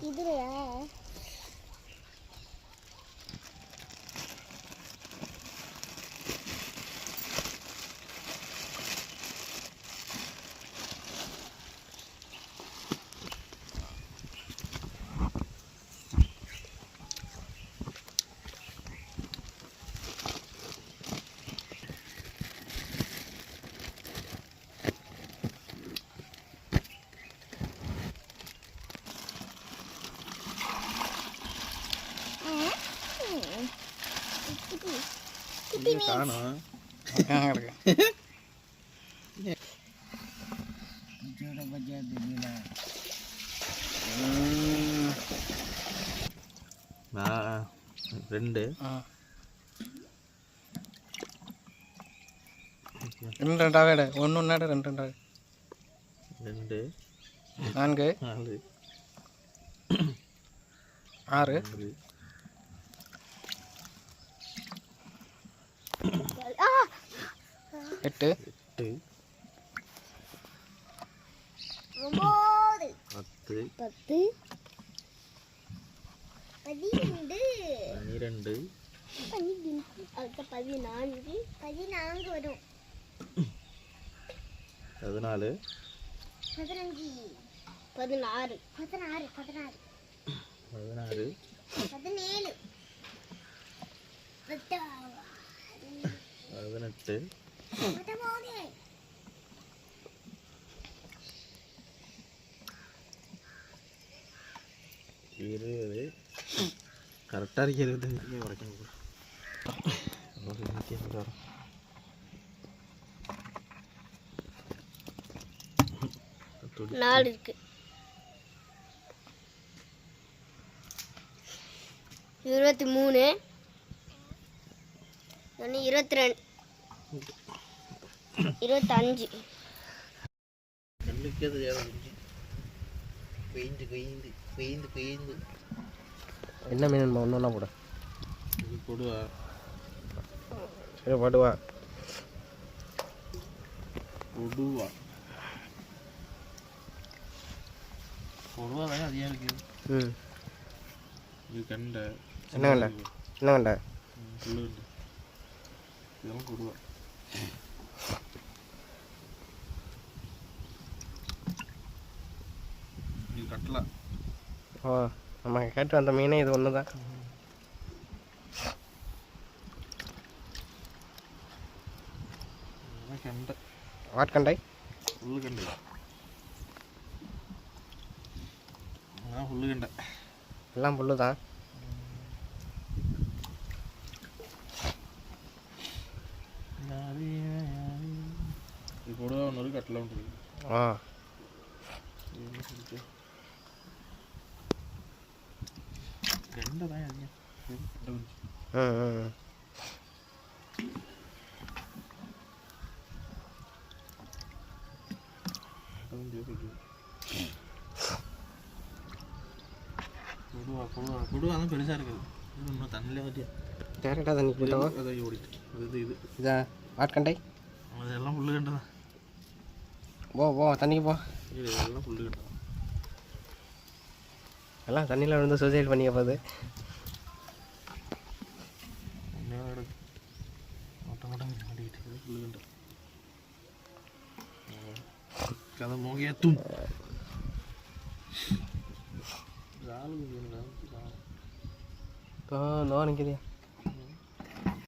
இதுலையா காணும் ரெண்டு ரெண்டாவது ஒன்று ரெண்டு ரெண்டு நான்கு நாலு ஆறு 8 10 12 14 வரும் 14 15 16 16 17 18 20 கரெக்டாக இருக்கு 25 வரைக்கும் நாலு இருக்கு 23 22 25 கண்ணுக்கே தெரியாது பெய்ந்து என்ன மீன் ஒன்றா போட இது கொடுவா சரி படுவா கொடுவா தானே அதிகம் இருக்குது இது கண்டை என்ன கண்டை புல்லு கண்டை இதெல்லாம் கொடுவா இது கட்டலாம் ஓ நம்ம கேட்டு வந்த மீனே இது ஒன்று தான் கண்டை வாட்கண்டை புல்லு கண்டை புல்லு கண்டை எல்லாம் புல்லு தான் இது கூட ஒன்று கட்டலாம் உண்டு ஆ கண்டை தான் அதிகம் கொடுவா தான் பெருசாக இருக்குது இது இன்னும் தண்ணியில் வட்டியா டேரெக்டாக தண்ணி போயிட்டோம் அதை ஓடிட்டு அது இது இதா வாட்கண்டை அதெல்லாம் புல்லு கண்டை தான் போ தண்ணிக்கு போ இதெல்லாம் புல்லு கண்டை தான் எல்லாம் தண்ணியில் விழுந்து சூசைட் பண்ணிக்க போகுது புல்லு கண்டை கதை மோகையத்தும் நோ நிற்கிறியா